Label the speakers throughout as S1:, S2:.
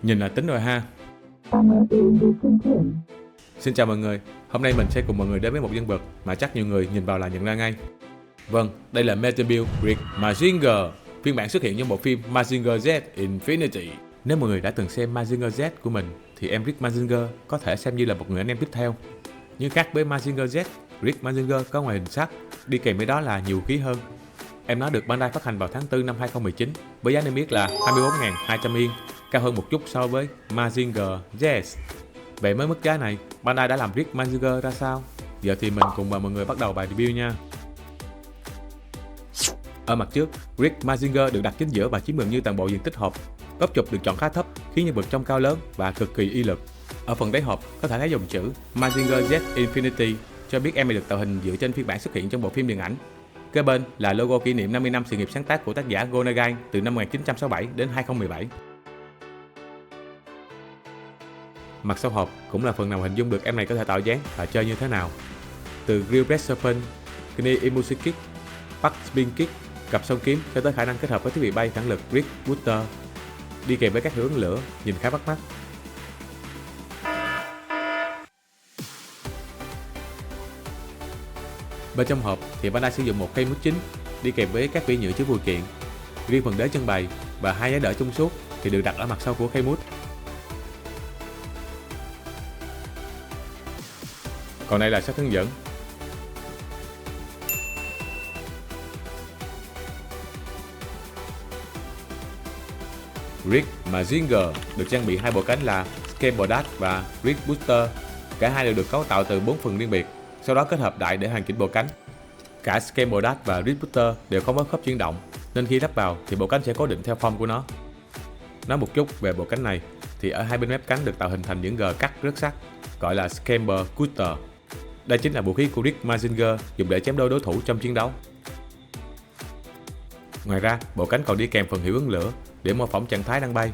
S1: Nhìn là tính rồi ha. Xin chào mọi người, hôm nay mình sẽ cùng mọi người đến với một nhân vật mà chắc nhiều người nhìn vào là nhận ra ngay. Vâng, đây là Metal Build Rick Mazinger, phiên bản xuất hiện trong bộ phim Mazinger Z Infinity. Nếu mọi người đã từng xem Mazinger Z của mình, thì em Rick Mazinger có thể xem như là một người anh em tiếp theo. Nhưng khác với Mazinger Z, Rick Mazinger có ngoại hình sắt, đi kèm với đó là nhiều khí hơn. Em nó được Bandai phát hành vào tháng 4 năm 2019 với giá niêm yết là 24.200 yên, cao hơn một chút so với Mazinger Z. Vậy mới mức giá này, Bandai đã làm Rick Mazinger ra sao? Giờ thì mình cùng mời mọi người bắt đầu bài review nha. Ở mặt trước, Rick Mazinger được đặt chính giữa và chiếm gần như toàn bộ diện tích hộp. Góc chụp được chọn khá thấp, khiến nhân vật trông cao lớn và cực kỳ uy lực. Ở phần đáy hộp có thể thấy dòng chữ Mazinger Z Infinity, cho biết em này được tạo hình dựa trên phiên bản xuất hiện trong bộ phim điện ảnh. Kế bên là logo kỷ niệm 50 năm sự nghiệp sáng tác của tác giả Go Nagai từ năm 1967 đến 2017. Mặt sau hộp cũng là phần nào hình dung được em này có thể tạo dáng và chơi như thế nào. Từ Grill Press Serpent, Knee Imushi Kick, Back Spin Kick, cặp song kiếm cho tới khả năng kết hợp với thiết bị bay phản lực Rick Booster, đi kèm với các hiệu ứng lửa nhìn khá bắt mắt. Bên trong hộp thì Bandai sử dụng một cây mút chính đi kèm với các vỉ nhựa chứa phụ kiện. Riêng phần đế trưng bày và hai giá đỡ trong suốt thì được đặt ở mặt sau của cây mút. Còn đây là sách hướng dẫn. Rick Mazinger được trang bị hai bộ cánh là Skateboard và Rick Booster. Cả hai đều được cấu tạo từ 4 phần riêng biệt, sau đó kết hợp lại để hoàn chỉnh bộ cánh. Cả Skateboard và Rick Booster đều không có khớp chuyển động, nên khi lắp vào thì bộ cánh sẽ cố định theo form của nó. Nói một chút về bộ cánh này, thì ở hai bên mép cánh được tạo hình thành những gờ cắt rất sắc, gọi là Scamber Cutter. Đây chính là vũ khí của Rick Mazinger dùng để chém đôi đối thủ trong chiến đấu. Ngoài ra, bộ cánh còn đi kèm phần hiệu ứng lửa để mô phỏng trạng thái đang bay.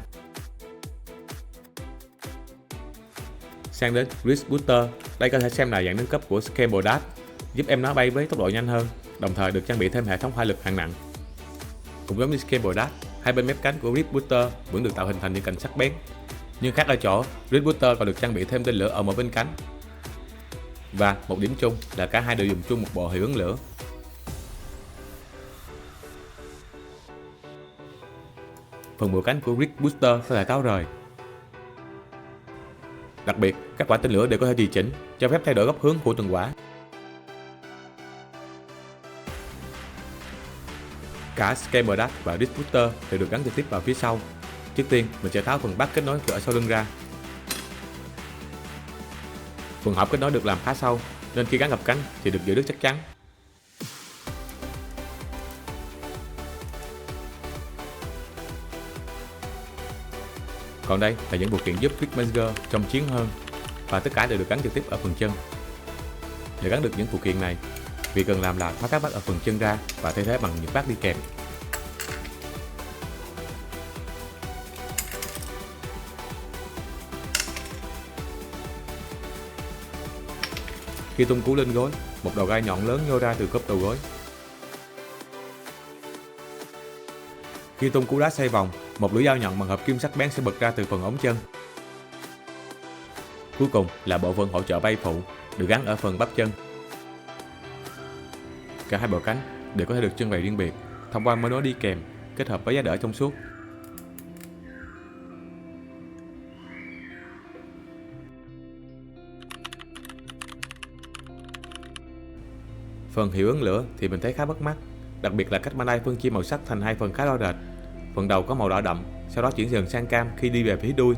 S1: Sang đến Rick Booster, đây có thể xem là dạng nâng cấp của Skateboard, giúp em nó bay với tốc độ nhanh hơn, đồng thời được trang bị thêm hệ thống hỏa lực hạng nặng. Cũng giống như Skateboard, hai bên mép cánh của Rick Booster vẫn được tạo hình thành những cạnh sắc bén, nhưng khác ở chỗ Rick Booster còn được trang bị thêm tên lửa ở mỗi bên cánh. Và một điểm chung là cả hai đều dùng chung một bộ hiệu ứng lửa. Phần bộ cánh của Rick Booster có thể tháo rời. Đặc biệt, các quả tên lửa đều có thể điều chỉnh, cho phép thay đổi góc hướng của từng quả. Cả Skateboard và Rick Booster đều được gắn trực tiếp vào phía sau. Trước tiên, mình sẽ tháo phần bát kết nối ở sau lưng ra. Phần hộp kết nối được làm khá sâu, nên khi gắn gập cánh thì được giữ rất chắc chắn. Còn đây là những phụ kiện giúp Rick Mazinger trông chiến hơn, và tất cả đều được gắn trực tiếp ở phần chân. Để gắn được những phụ kiện này, việc cần làm là tháo các bát ở phần chân ra và thay thế bằng những bát đi kèm. Khi tung cú lên gối, một đầu gai nhọn lớn nhô ra từ cốp đầu gối. Khi tung cú đá xoay vòng, một lưỡi dao nhọn bằng hợp kim sắc bén sẽ bật ra từ phần ống chân. Cuối cùng là bộ phận hỗ trợ bay phụ được gắn ở phần bắp chân. Cả hai bộ cánh đều có thể được trưng bày riêng biệt thông qua mối nối đi kèm kết hợp với giá đỡ trong suốt. Phần hiệu ứng lửa thì mình thấy khá bắt mắt, đặc biệt là cách Bandai phân chia màu sắc thành hai phần khá rõ rệt. Phần đầu có màu đỏ đậm, sau đó chuyển dần sang cam khi đi về phía đuôi,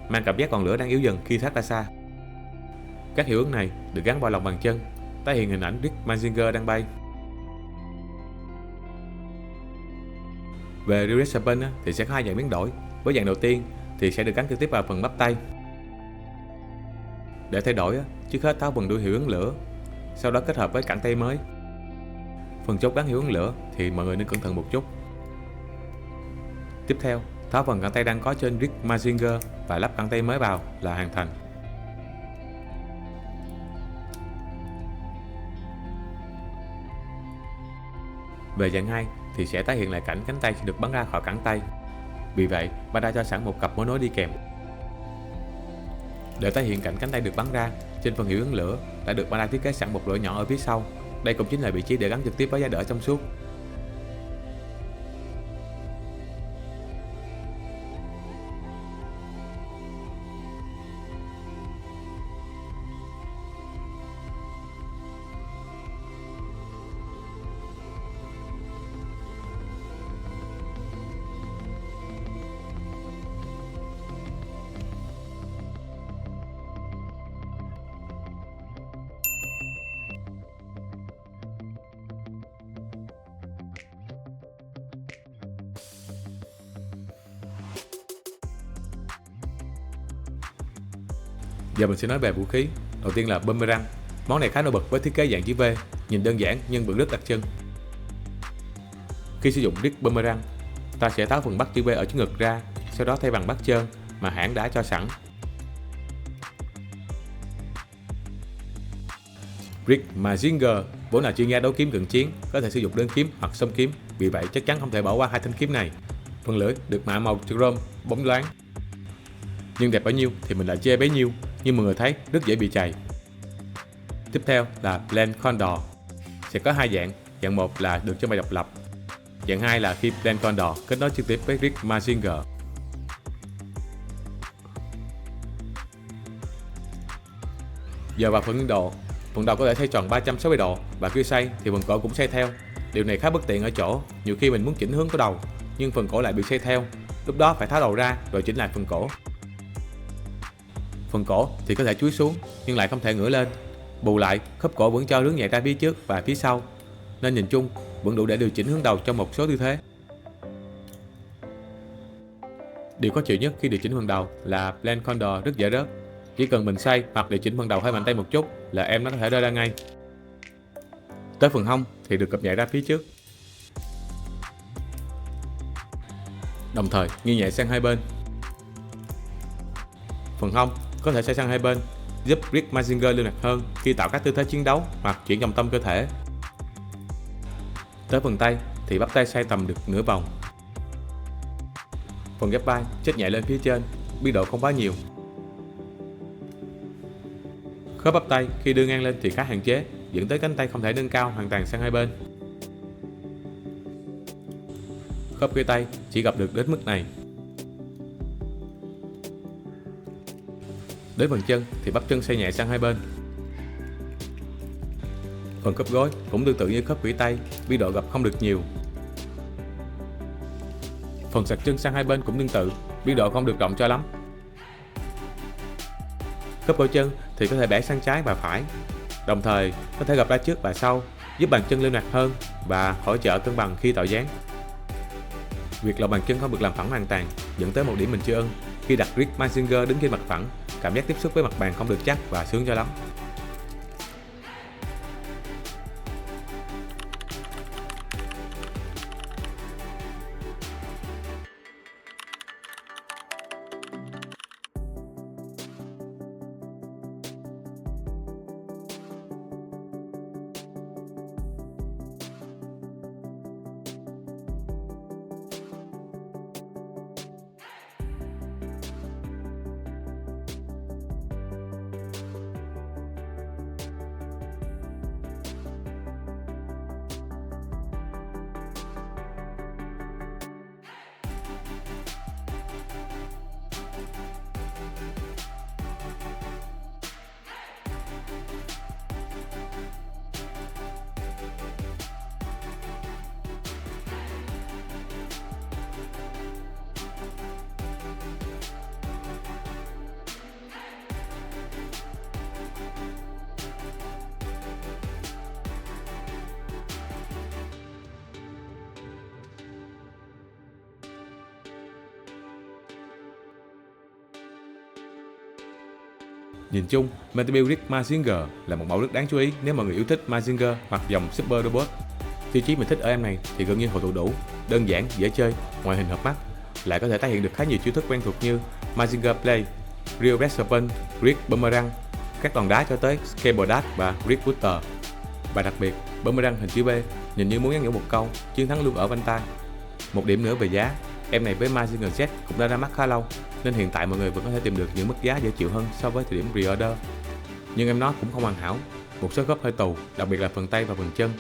S1: mang cảm giác ngọn lửa đang yếu dần khi thoát ra xa. Các hiệu ứng này được gắn vào lòng bàn chân, tái hiện hình ảnh Rick Mazinger đang bay. Về Real Serpent thì sẽ có hai dạng biến đổi. Với dạng đầu tiên thì sẽ được gắn trực tiếp vào phần bắp tay. Để thay đổi, trước hết tháo phần đuôi hiệu ứng lửa, sau đó kết hợp với cẳng tay mới. Phần chốt gắn hiệu ứng lửa thì mọi người nên cẩn thận một chút. Tiếp theo, tháo phần cẳng tay đang có trên Rick Mazinger và lắp cẳng tay mới vào là hoàn thành. Về dạng 2 thì sẽ tái hiện lại cảnh cánh tay được bắn ra khỏi cẳng tay. Vì vậy, Bandai cho sẵn một cặp mối nối đi kèm. Để tái hiện cảnh cánh tay được bắn ra, trên phần hiệu ứng lửa đã được Bandai thiết kế sẵn một lỗ nhỏ ở phía sau. Đây cũng chính là vị trí để gắn trực tiếp với giá đỡ trong suốt. Giờ mình sẽ nói về vũ khí. Đầu tiên là Boomerang. Món này khá nổi bật với thiết kế dạng chữ V, nhìn đơn giản nhưng vẫn rất đặc trưng. Khi sử dụng Rick Boomerang, ta sẽ tháo phần bắt chữ V ở trước ngực ra, sau đó thay bằng bắt trơn mà hãng đã cho sẵn. Rick Mazinger vốn là chuyên gia đấu kiếm cận chiến, có thể sử dụng đơn kiếm hoặc song kiếm, vì vậy chắc chắn không thể bỏ qua hai thanh kiếm này. Phần lưỡi được mạ màu chrome bóng loáng, nhưng đẹp bao nhiêu thì mình lại chê bấy nhiêu, như mọi người thấy rất dễ bị chày. Tiếp theo là Blade Condor. Sẽ có hai dạng, dạng 1 là được trưng bày độc lập, dạng 2 là khi Blade Condor kết nối trực tiếp với Rick Mazinger. Giờ vào phần nguyên độ. Phần đầu có thể xoay tròn 360 độ và khi xoay thì phần cổ cũng xoay theo. Điều này khá bất tiện ở chỗ nhiều khi mình muốn chỉnh hướng của đầu nhưng phần cổ lại bị xoay theo, lúc đó phải tháo đầu ra rồi chỉnh lại phần cổ. Phần cổ thì có thể chúi xuống nhưng lại không thể ngửa lên. Bù lại, khớp cổ vẫn cho hướng nhẹ ra phía trước và phía sau, nên nhìn chung vẫn đủ để điều chỉnh hướng đầu trong một số tư thế. Điều khó chịu nhất khi điều chỉnh phần đầu là Blade Condor rất dễ rớt. Chỉ cần mình xoay hoặc điều chỉnh phần đầu hơi mạnh tay một chút là em nó có thể rơi ra ngay. Tới phần hông thì được gập nhẹ ra phía trước, đồng thời nghiêng nhẹ sang hai bên. Phần hông có thể xoay sang hai bên, giúp Rick Mazinger linh hoạt hơn khi tạo các tư thế chiến đấu hoặc chuyển trọng tâm cơ thể. Tới phần tay thì bắp tay xoay tầm được nửa vòng. Phần ghép vai chết nhẹ lên phía trên, biên độ không quá nhiều. Khớp bắp tay khi đưa ngang lên thì khá hạn chế, dẫn tới cánh tay không thể nâng cao hoàn toàn sang hai bên. Khớp khuỷu tay chỉ gặp được đến mức này. Đến phần chân thì bắp chân xoay nhẹ sang hai bên. Phần khớp gối cũng tương tự như khớp khuỷu tay, biên độ gặp không được nhiều. Phần sạc chân sang hai bên cũng tương tự, biên độ không được rộng cho lắm. Khớp cổ chân thì có thể bẻ sang trái và phải, đồng thời có thể gập ra trước và sau, giúp bàn chân linh hoạt hơn và hỗ trợ cân bằng khi tạo dáng. Việc lòng bàn chân không được làm phẳng hoàn toàn dẫn tới một điểm mình chưa ưng. Khi đặt Rick Mazinger đứng trên mặt phẳng, cảm giác tiếp xúc với mặt bàn không được chắc và sướng cho lắm. Nhìn chung, Meteor Rick Mazinger là một mẫu rất đáng chú ý nếu mọi người yêu thích Mazinger hoặc dòng Super Robot. Tiêu chí mình thích ở em này thì gần như hội tụ đủ, đơn giản, dễ chơi, ngoại hình hợp mắt, lại có thể tái hiện được khá nhiều chiêu thức quen thuộc như Mazinger Play, Real Red Serpent, Rick Boomerang, các đòn đá cho tới Cable Dash và Rick Booster. Và đặc biệt, Boomerang hình chữ V nhìn như muốn nhắn nhủ một câu, chiến thắng luôn ở vanh tay. Một điểm nữa về giá, Em này với Mazinger Z cũng đã ra mắt khá lâu, nên hiện tại mọi người vẫn có thể tìm được những mức giá dễ chịu hơn so với thời điểm pre-order. Nhưng em nó cũng không hoàn hảo, một số khớp hơi tù, đặc biệt là phần tay và phần chân.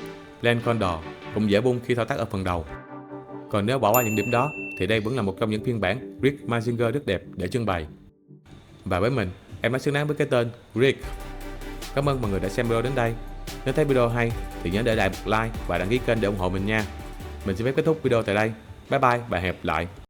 S1: Len Condor cũng dễ bung khi thao tác ở phần đầu. Còn nếu bỏ qua những điểm đó thì đây vẫn là một trong những phiên bản Rick Mazinger rất đẹp để trưng bày. Và với mình, em nó xứng đáng với cái tên Rick. Cảm ơn mọi người đã xem video đến đây. Nếu thấy video hay thì nhớ để lại một like và đăng ký kênh để ủng hộ mình nha. Mình xin phép kết thúc video tại đây. Bye bye và hẹn gặp lại.